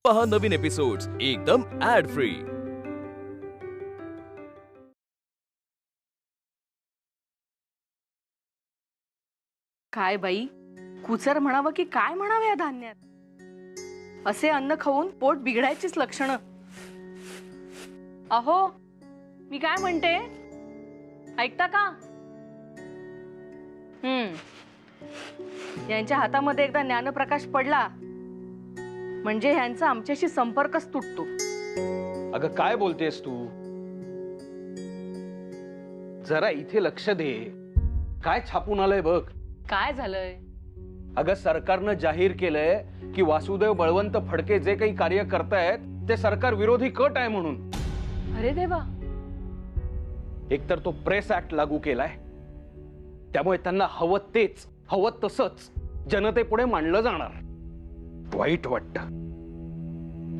पहा नवीन एपिसोड्स एकदम add free. काय बाई, कुचर म्हणावं की काय म्हणावं या धान्यात? असे अन्न खाऊन पोट बिघडायचीच लक्षणं। अहो, मी काय म्हणते, ऐकता का? यांच्या हातामध्ये एकदा ज्ञानप्रकाश पडला म्हणजे ह्यांचा आमच्याशी संपर्कच तुटतो। अगं काय बोलतेस तू? जरा इथे लक्ष दे, काय छापून आलंय बघ। काय झालंय? अगं सरकारनं जाहीर केलंय की वासुदेव बळवंत फडके जे काही कार्य करतायत ते सरकार विरोधी कट आहे म्हणून। अरे देवा। एकतर तो प्रेस ऍक्ट लागू केलाय, त्यामुळे त्यांना हवं तेच हवं तसंच जनतेपुढे मांडलं जाणार। वाईट वाटतं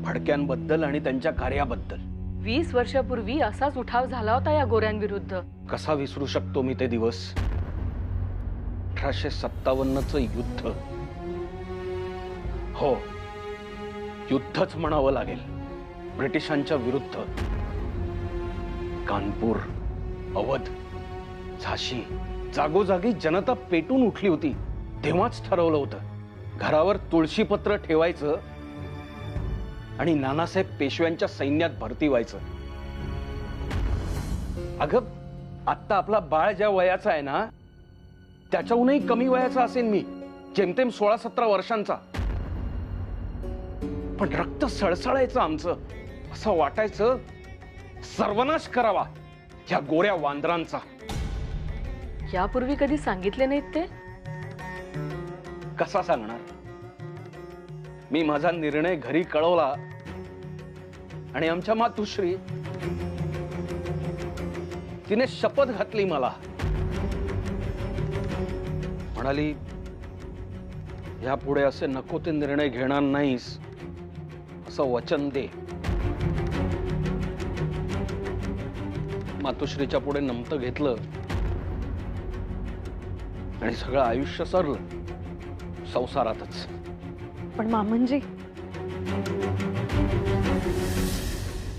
फडक्यांबद्दल आणि त्यांच्या कार्याबद्दल। 20 वर्षापूर्वी असाच उठाव झाला होता या गोऱ्यांविरुद्ध। कसा विसरू शकतो मी ते दिवस? 1857चं युद्ध। हो, युद्धच म्हणावं लागेल ब्रिटिशांच्या विरुद्ध। कानपूर, अवध, झाशी जागोजागी जनता पेटून उठली होती। तेव्हाच ठरवलं होतं घरावर तुळशीपत्र ठेवायचं आणि नानासाहेब पेशव्यांच्या सैन्यात भरती व्हायचं। अगं आता आपला बाळ ज्या वयाचा आहे ना, त्याच्याहूनही कमी वयाचा असेल मी, जेमतेम 16-17 वर्षांचा। पण रक्त सळसळायचं आमचं। असं वाटायचं सर्वनाश करावा ह्या गोऱ्या वांदरांचा। यापूर्वी कधी सांगितले नाहीत ते? कसा सांगणार? मी माझा निर्णय घरी कळवला आणि आमच्या मातुश्री तिने शपथ घातली मला। म्हणाली, यापुढे असे नको ते निर्णय घेणार नाहीस असं वचन दे। मातुश्रीच्या पुढे नमतं घेतलं आणि सगळं आयुष्य सरलं संसारातच। पण मामनजी,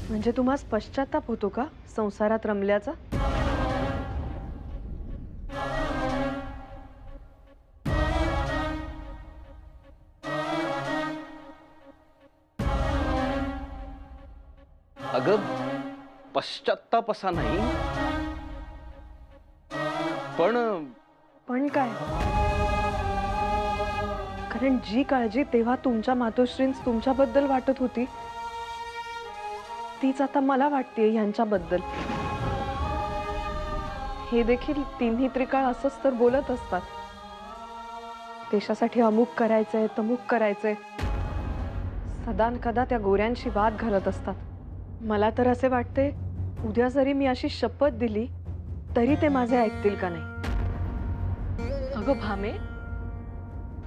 म्हणजे तुम्हाला पश्चाताप होतो का संसारात रमल्याचा? अगं पश्चाताप असा नाही, पण काय? कारण जी काळजी तेव्हा तुमच्या मातोश्रींस तुमच्याबद्दल वाटत होती, तीच आता मला वाटते यांच्याबद्दल। हे देखील तिन्ही त्रिकाळ असंच तर बोलत असतात, देशासाठी अमुक करायचंय तमुक करायचंय। सदान कदा त्या गोऱ्यांशी वाद घालत असतात। मला तर असे वाटते, उद्या जरी मी अशी शपथ दिली तरी ते माझे ऐकतील का नाही। अगं भामे,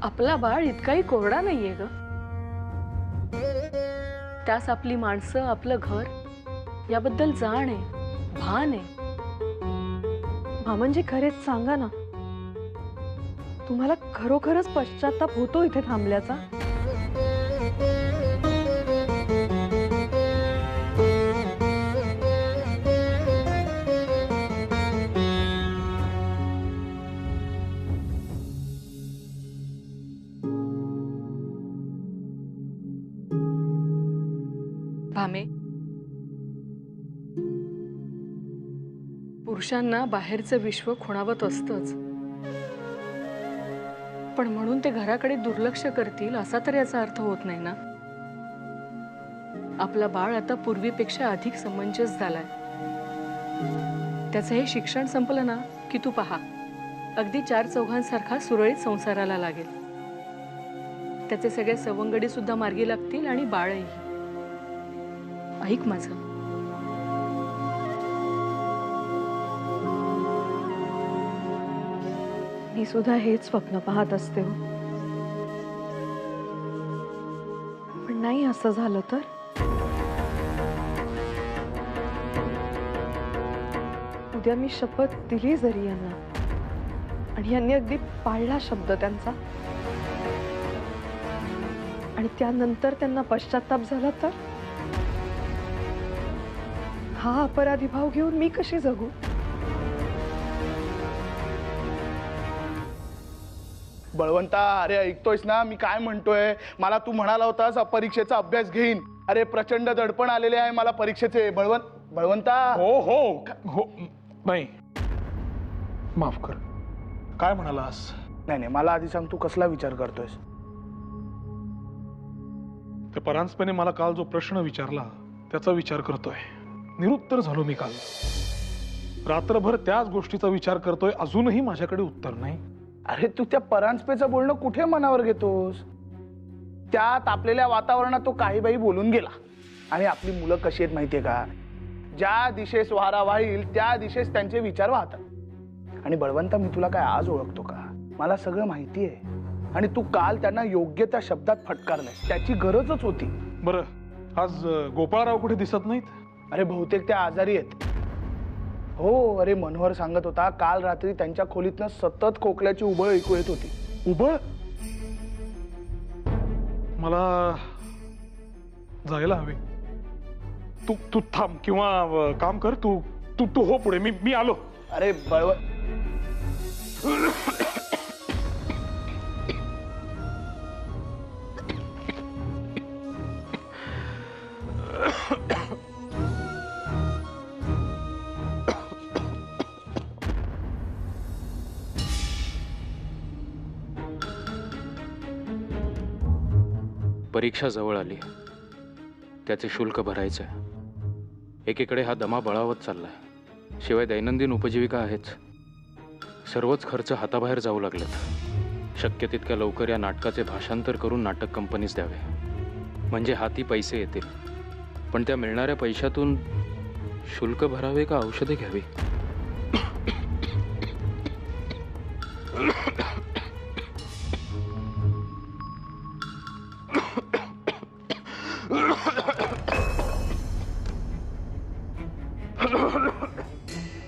आपला बाळ इतकाही कोरडा नाहीये ग। त्यास आपली माणसं, आपलं घर याबद्दल जाण आहे, भान आहे। मामनजी खरेच सांगा ना, तुम्हाला खरोखरच पश्चाताप होतो इथे थांबल्याचा? भामे, पुरुषांना बाहेरचं विश्व खुणावत असतंच, पण म्हणून ते घराकडे दुर्लक्ष करतील असा तर याचा अर्थ होत नाही ना। आपला बाळ आता पूर्वीपेक्षा अधिक समंजस झालाय। त्याचं हे शिक्षण संपलं ना की तू पहा, अगदी 4 चौघांसारखा सुरळीत संसाराला लागेल। त्याचे सगळे सवंगडी सुद्धा मार्गी लागतील आणि बाळही। ऐक माझं, मी सुद्धा हेच स्वप्न पाहत असते हो। पण नाही असं झालं तर? उद्या मी शपथ दिली जरी यांना आणि यांनी अगदी पाळला शब्द त्यांचा, आणि त्यानंतर त्यांना पश्चाताप झाला तर? हा अपराधी भाव घेऊन मी कशी जगू? बळवंता, अरे ऐकतोयस ना मी काय म्हणतोय? मला तू म्हणाला होतास परीक्षेचा अभ्यास घेईन. अरे प्रचंड दडपण आलेले आहे मला परीक्षेचे. बळवंता. हो हो हो, नाही माफ कर. काय म्हणालास? नाही नाही, मला आधी सांग तू कसला विचार करतोयस? ते परांजपेने मला काल जो प्रश्न विचारला त्याचा विचार करतोय. निरुत्तर झालो मी काल. रात्रभर त्याच गोष्टीचा विचार करतोय. अजूनही माझ्याकडे उत्तर नाही. अरे तू त्या परांजपेचं बोलणं कुठे मनावर घेतोस? त्या तापलेल्या वातावरणात तो काही बाई बोलून गेला. आणि आपली मुलं कशी आहेत माहितीये का? ज्या दिशेस वारा वाहील त्या दिशेस त्यांचे विचार वाहतात. आणि बळवंता, मी तुला काय आज ओळखतो का? मला सगळं माहिती आहे. आणि तू काल त्यांना योग्य त्या शब्दात फटकारलंस. त्याची गरजच होती. बरं, आज गोपाळराव कुठे दिसत नाहीत? अरे बहुतेक त्या आजारी आहेत. हो, अरे मनोहर सांगत होता काल रात्री त्यांच्या खोलीतनं सतत खोकल्याची उबळ ऐकू येत होती. उबळ? मला जायला हवे. तू तू थांब किंवा काम कर. तू तू तू हो पुढे. मी आलो. अरे बळव परीक्षा जवळ आली. त्याचे शुल्क भरायचं आहे. एकीकडे हा दमा बळावत चाललाय. शिवाय दैनंदिन उपजीविका आहेच. सर्वच खर्च हाताबाहेर जाऊ लागलेत. शक्य तितक्या लवकर या नाटकाचे भाषांतर करून नाटक कंपनीस द्यावे, म्हणजे हाती पैसे येतील. पण त्या मिळणाऱ्या पैशातून शुल्क भरावे का औषधे घ्यावी?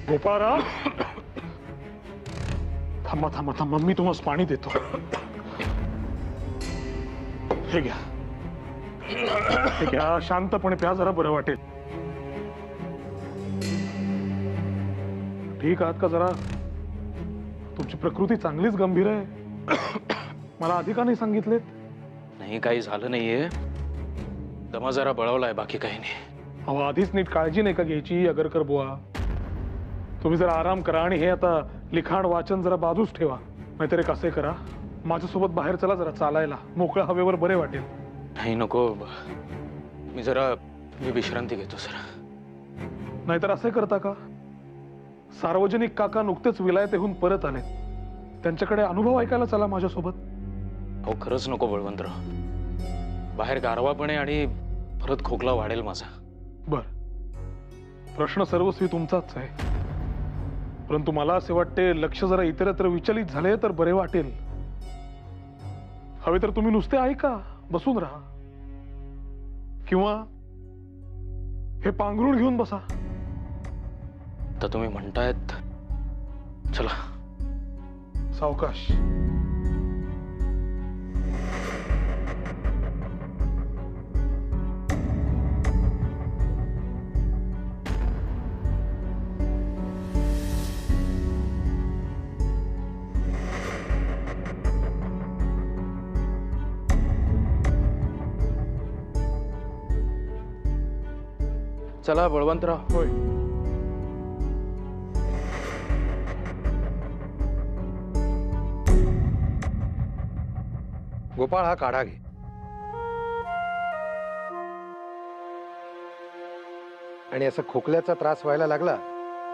गोपाळराव, थांबा थांबा थांबा. मी तुम्हाला पाणी देतो. हे घ्या. हे घ्या. शांतपणे प्या, जरा बरं वाटेल. ठीक आहात का? जरा तुमची प्रकृती चांगलीच गंभीर आहे. मला आधी का नाही सांगितलेत? नाही, काही झालं नाहीये. दमा जरा बळवलाय, बाकी काही नाही. अहो, आधीच नीट काळजी नाही का घ्यायची अगरकर बुवा? तुम्ही जरा आराम करा आणि हे आता लिखाण वाचन जरा बाजूच ठेवा. नाहीतर एक असे करा, माझ्यासोबत बाहेर चला जरा चालायला. मोकळ्या हवेवर बरे वाटेल. नाही, नको. मी विश्रांती घेतो सर. नाहीतर असे करता का? सार्वजनिक काका नुकतेच विलायतेहून परत आले. त्यांच्याकडे अनुभव ऐकायला चला माझ्यासोबत. अहो, खरंच नको बळवंतराव. बाहेर गारवा पण आहे आणि परत खोकला वाढेल माझा. बर, प्रश्न सर्वस्वी तुमचाच आहे. परंतु मला असे वाटते लक्ष जरा इतरत्र विचलित झाले तर बरे वाटेल. हवे तर तुम्ही नुसते ऐका, बसून राहा. किंवा हे पांघरूण घेऊन बसा. तर तुम्ही म्हणतायत, चला. सावकाश. चला बळवंतराव. होय. गोपाळ, हा काढा घे. आणि असा खोकल्याचा त्रास व्हायला लागला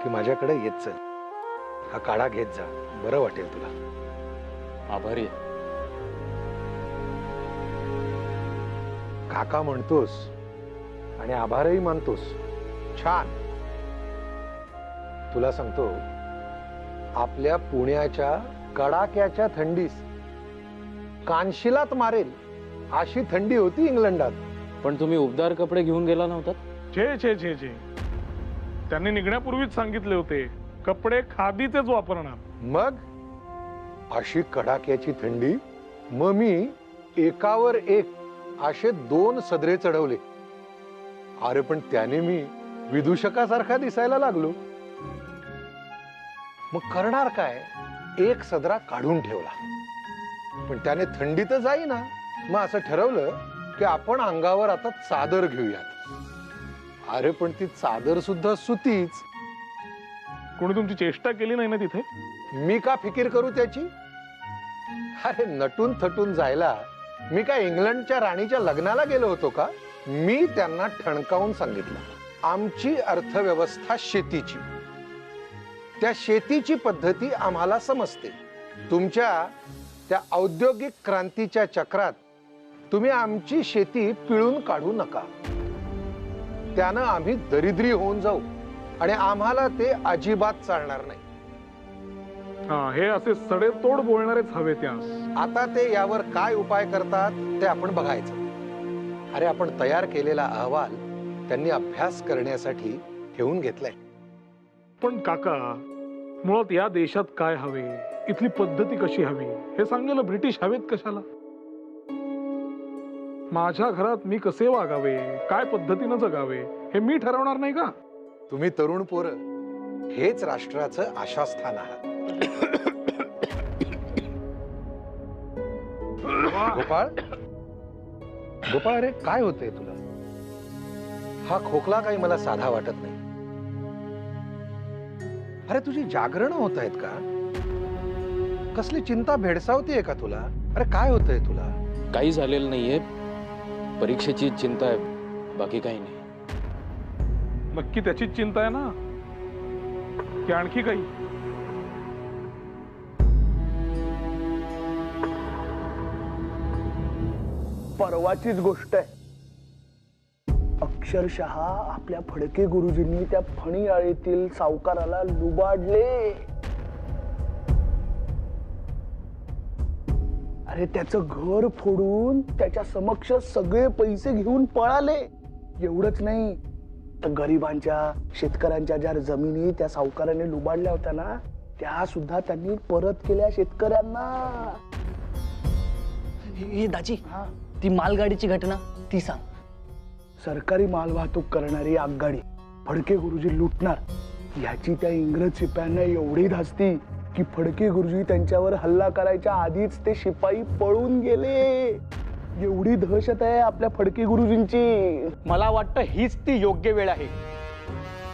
की माझ्याकडे येत चल. हा काढा घेत जा, बरं वाटेल तुला. आभारी आहे. काका म्हणतोस आणि आभारही मानतोस. छान. तुला सांगतो, आपल्या पुण्याच्या कडाक्याच्या थंडीस कानशिलात मारेल अशी थंडी होती इंग्लंडात. पण तुम्ही उबदार कपडे घेऊन गेला नव्हतात? छे छे छे छे. त्यांनी निघण्यापूर्वीच सांगितले होते कपडे खादीचेच वापरणार. मग अशी कडाक्याची थंडी. मग मी एकावर एक असे 2 सदरे चढवले. अरे पण त्याने मी विदूषकासारखा दिसायला लागलो. मग करणार काय, एक सदरा काढून ठेवला. पण त्याने थंडी तर जाईना. मग असं ठरवलं की आपण अंगावर आता चादर घेऊयात. अरे पण ती चादर सुद्धा सुतीच. कोणी तुमची चेष्टा केली नाही ना तिथे? मी का फिकीर करू त्याची? अरे नटून थटून जायला मी काय इंग्लंडच्या राणीच्या लग्नाला गेलो होतो का? मी त्यांना ठणकावून सांगितलं, आमची अर्थव्यवस्था शेतीची, त्या शेतीची पद्धती आम्हाला समजते. तुमच्या त्या औद्योगिक क्रांतीच्या चक्रात तुम्ही आमची शेती पिळून काढू नका. त्यानं आम्ही दरिद्री होऊन जाऊ आणि आम्हाला ते अजिबात चालणार नाही. हे असे सडेतोड बोलणारेच हवे त्यास. आता ते यावर काय उपाय करतात ते आपण बघायचं. अरे आपण तयार केलेला अहवाल त्यांनी अभ्यास करण्यासाठी ठेवून घेतलाय. पण काका, मुळात या देशात काय हवे, इथली पद्धती कशी हवी हे सांगायला ब्रिटिश हवेत कशाला? माझ्या घरात मी कसे वागावे, काय पद्धतीनं जगावे हे मी ठरवणार नाही का? तुम्ही तरुण पोरं हेच राष्ट्राचं आशास्थान आहात. गोपाळ, गोपाळ, अरे काय होतंय तुला? हा खोकला काही मला साधा वाटत नाही. अरे तुझी जागरण होत आहेत का? कसली चिंता भेडसावतीये का तुला? अरे काय होतंय तुला? काही झालेलं नाहीये, परीक्षेची चिंता आहे, बाकी काही नाही. नक्की त्याचीच चिंता आहे ना की आणखी काही? परवाचीच गोष्ट आहे. अक्षरशः आपल्या फडके गुरुजींनी त्या फणी आळीतील सावकाराला लुबाडले. अरे त्याचं घर फोडून त्याच्या समक्ष सगळे पैसे घेऊन पळाले. एवढंच नाही तर गरिबांच्या, शेतकऱ्यांच्या ज्या जमिनी त्या सावकाराने लुबाडल्या होत्या ना, त्या सुद्धा त्यांनी परत केल्या शेतकऱ्यांना. हे दाजी, ती मालगाडीची घटना ती सांग. सरकारी मालवाहतूक करणारी आगगाडी फडके गुरुजी लुटणार याची त्या इंग्रज शिपायांना एवढी धास्ती की फडके गुरुजी त्यांच्यावर हल्ला करायच्या आधीच ते शिपाई पळून गेले. एवढी दहशत आहे आपल्या फडके गुरुजींची. मला वाटतं हीच ती योग्य वेळ आहे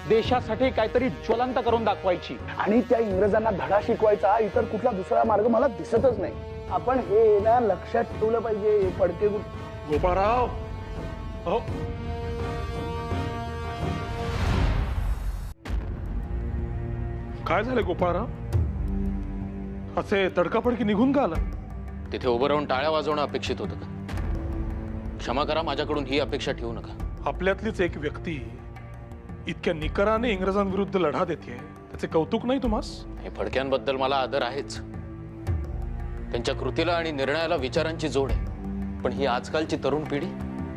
देशासाठी काहीतरी ज्वलंत करून दाखवायची. आणि त्या इंग्रजांना धडा शिकवायचा इतर कुठला दुसरा मार्ग मला दिसतच नाही. आपण हे ना लक्षात ठेवलं पाहिजे. फडके गोपाळराव, हो काय झालं गोपाळराव? असे तडकाफडकी निघून का आला? तिथे उभं राहून टाळ्या वाजवणं अपेक्षित होतं का? क्षमा करा, माझ्याकडून ही अपेक्षा ठेवू नका. आपल्यातलीच एक व्यक्ती इतक्या निकराने इंग्रजांविरुद्ध लढा देते, त्याचे कौतुक नाही तुम्हास? हे फडक्यांबद्दल मला आदर आहेच. त्यांच्या कृतीला आणि निर्णयाला विचारांची जोड आहे. पण ही आजकालची तरुण पिढी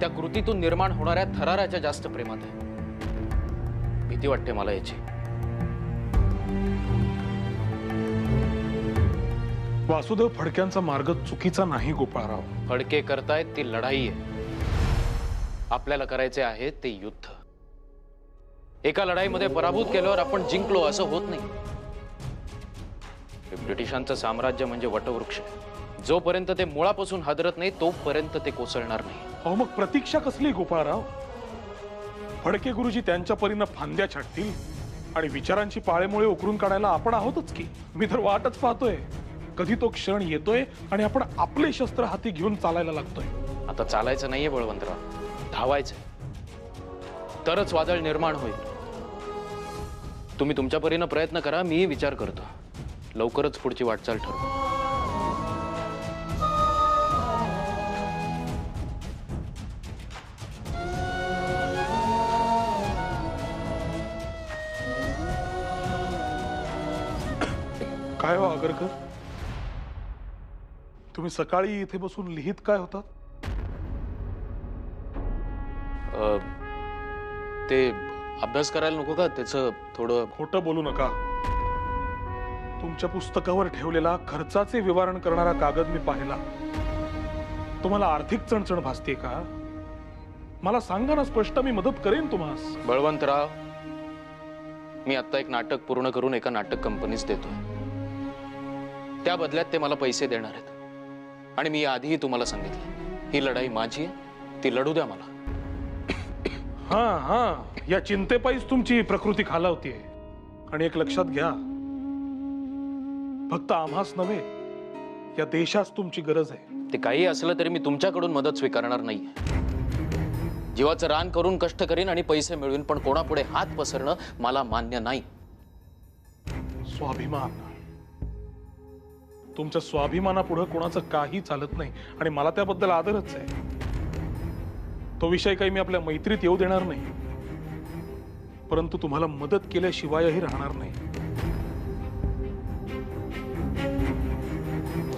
त्या कृतीतून निर्माण होणाऱ्या थराराच्या जास्त प्रेमात आहे. भीती वाटते मला याची. वासुदेव फडक्यांचा मार्ग चुकीचा नाही गोपाळराव. फडके करतायत ती लढाई आहे. आपल्याला करायचे आहे ते युद्ध. एका लढाईमध्ये पराभूत केल्यावर आपण जिंकलो असं होत नाही. हे ब्रिटिशांचं साम्राज्य म्हणजे वटवृक्ष. जोपर्यंत ते मुळापासून हादरत नाही तोपर्यंत ते कोसळणार नाही. अहो मग प्रतीक्षा कसली गोपाळराव? फडके गुरुजी त्यांच्या परीनं फांद्या छाटतील आणि विचारांची पाळेमुळे उकरून काढायला आपण आहोतच की. मी तर वाटच पाहतोय कधी तो क्षण येतोय आणि आपण आपले शस्त्र हाती घेऊन चालायला लागतोय. आता चालायचं नाहीये बळवंतराव, धावायचं. तरच वादळ निर्माण होईल. तुम्ही तुमच्या परीनं प्रयत्न करा, मीही विचार करतो. लवकरच पुढची वाटचाल ठरवू. काय हो आगरकर, तुम्ही सकाळी इथे बसून लिहित काय होता? ते अभ्यास करायला नको का? त्याचं थोडं. खोटं बोलू नका. तुमच्या पुस्तकावर ठेवलेला खर्चाचे विवरण करणारा कागद मी पाहिला. तुम्हाला आर्थिक चणचण भासते का? मला सांगा ना स्पष्ट, मी मदत करेन तुम्हास. बळवंतराव, मी आता एक नाटक पूर्ण करून एका नाटक कंपनीच देतोय. त्या बदल्यात ते मला पैसे देणार आहेत. आणि मी आधीही तुम्हाला सांगितलं, ही लढाई माझी आहे, ती लढू द्या मला. हा, या चिंतेपायीच तुमची प्रकृती खालावतीये. आणि एक लक्षात घ्या, फक्त आम्हास नव्हे, या देशास तुमची गरज आहे. ते काही असलं तरी मी तुमच्याकडून मदत स्वीकारणार नाही. जीवाचं रान करून कष्ट करीन आणि पैसे मिळवीन, पण कोणापुढे हात पसरणं मला मान्य नाही. स्वाभिमान, तुमच्या स्वाभिमानापुढे कोणाचं काही चालत नाही आणि मला त्याबद्दल आदरच आहे. तो विषय काही मी आपल्या मैत्रीत येऊ देणार नाही, परंतु तुम्हाला मदत केल्याशिवायही राहणार नाही.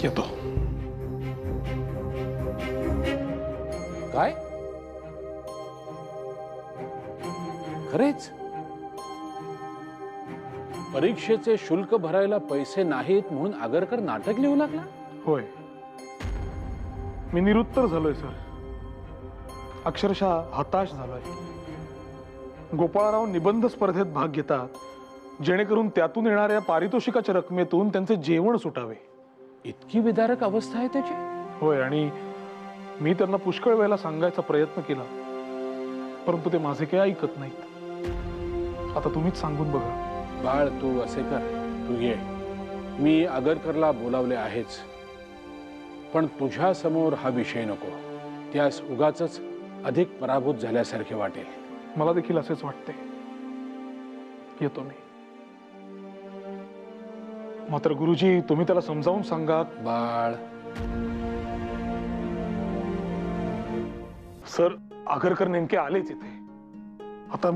येतो. काय खरेच परीक्षेचे शुल्क भरायला पैसे नाहीत म्हणून आगरकर नाटक लिहू लागला? होय, मी निरुत्तर झालोय सर. अक्षरशः हताश झालोय. गोपाळराव निबंध स्पर्धेत भाग घेतात जेणेकरून त्यातून येणाऱ्या पारितोषिकाच्या रकमेतून त्यांचे जेवण सुटावे. इतकी विदारक अवस्था आहे त्याची? होय, आणि मी त्यांना पुष्कळ वेळेला सांगायचा प्रयत्न केला, परंतु ते माझे काही ऐकत नाहीत. आता तुम्हीच सांगून बघा. बाळ, तू असे कर, तू ये. मी आगरकरला बोलावले आहेच, पण तुझ्या समोर हा विषय नको. त्यास उगाचच अधिक पराभूत झाल्यासारखे वाटेल. मला देखील असेच वाटते. येतो मी. मात्र गुरुजी, तुम्ही त्याला समजावून सांगा. बाळ, सर, आगरकर नेमके आलेच इथे. आता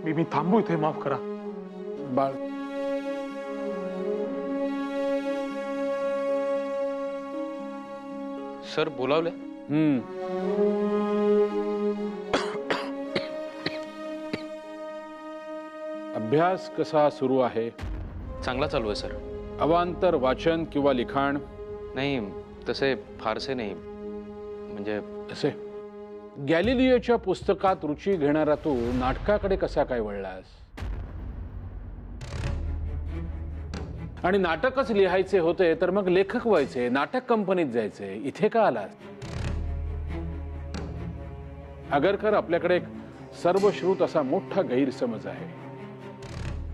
मी थांबू इथे, माफ करा. बाळ, सर बोलावले? अभ्यास कसा सुरू आहे? चांगला चालू आहे सर. अवांतर वाचन किंवा लिखाण? नाही, तसे फारसे नाही. म्हणजे असे गॅलिलियोच्या पुस्तकात रुची घेणारा तू नाटकाकडे कसा काय वळलास? आणि नाटकच लिहायचे होते तर मग लेखक व्हायचे, नाटक कंपनीत जायचे, इथे का आलास? आगरकर, आपल्याकडे एक सर्वश्रुत असा मोठा गैरसमज आहे.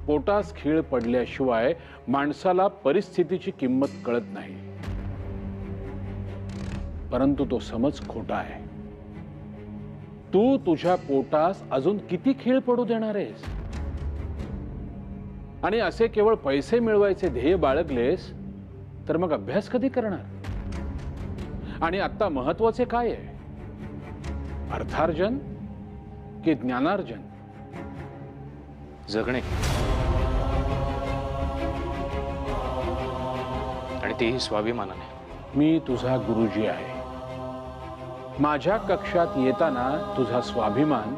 पोटास खीळ पडल्याशिवाय माणसाला परिस्थितीची किंमत कळत नाही. परंतु तो समज खोटा आहे. तू तुझ्या पोटास अजून किती खीळ पडू देणार आहेस? आणि असे केवळ पैसे मिळवायचे ध्येय बाळगलेस तर मग अभ्यास कधी करणार? आणि आता महत्वाचे काय आहे, अर्थार्जन की ज्ञानार्जन? जगणे, आणि तेही स्वाभिमानाने. मी तुझा गुरुजी आहे. माझ्या कक्षात येताना तुझा स्वाभिमान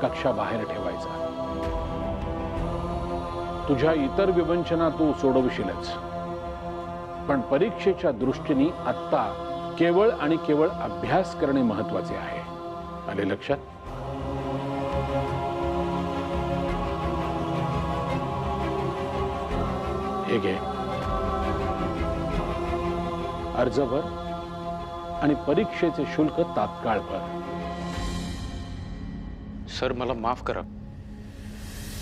कक्षाबाहेर ठेवायचा. तुझ्या इतर विवंचना तू सोडवशीलच, पण परीक्षेच्या दृष्टीने आत्ता केवळ आणि केवळ अभ्यास करणे महत्वाचे आहे. आले लक्षात? हे घे, अर्ज भर आणि परीक्षेचे शुल्क तात्काळ भर. सर, मला माफ करा,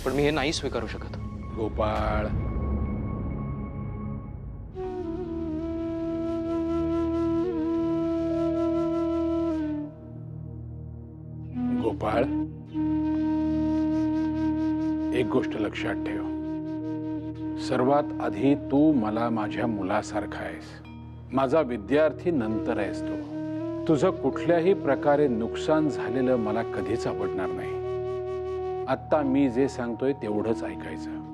पण मी हे नाही स्वीकारू शकत. गोपाळ, गोपाळ, एक गोष्ट लक्षात ठेव. सर्वात आधी तू मला माझ्या मुलासारखा आहेस. माझा विद्यार्थी नंतर आहेस तू. तुझं कुठल्याही प्रकारे नुकसान झालेलं मला कधीच आवडणार नाही. आत्ता मी जे सांगतोय तेवढंच ऐकायचं.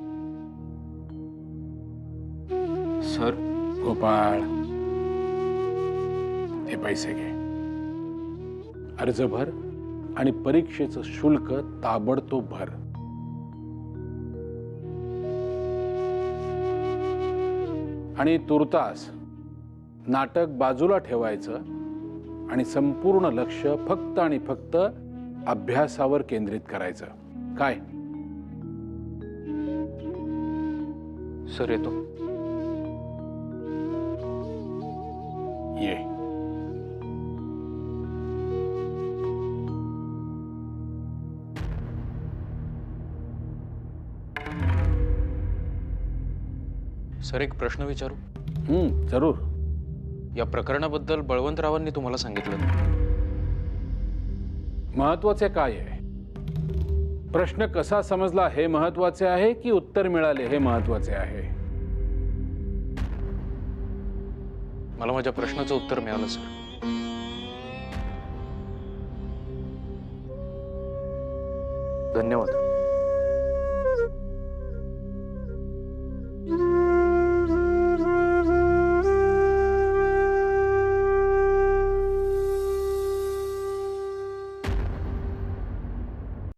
सर. गोपाळ, हे पैसे घे, अर्ज भर आणि परीक्षेचं शुल्क ताबडतोब भर. आणि तुर्तास नाटक बाजूला ठेवायचं आणि संपूर्ण लक्ष फक्त आणि फक्त अभ्यासावर केंद्रित करायचं. काय? सर येतो. ये. सर एक प्रश्न विचारू? जरूर. या प्रकरणाबद्दल बळवंतरावांनी तुम्हाला सांगितलं? महत्वाचे काय आहे? प्रश्न कसा समजला हे महत्वाचे आहे की उत्तर मिळाले हे महत्वाचे आहे? मला माझ्या प्रश्नाचं उत्तर मिळालं सर. धन्यवाद.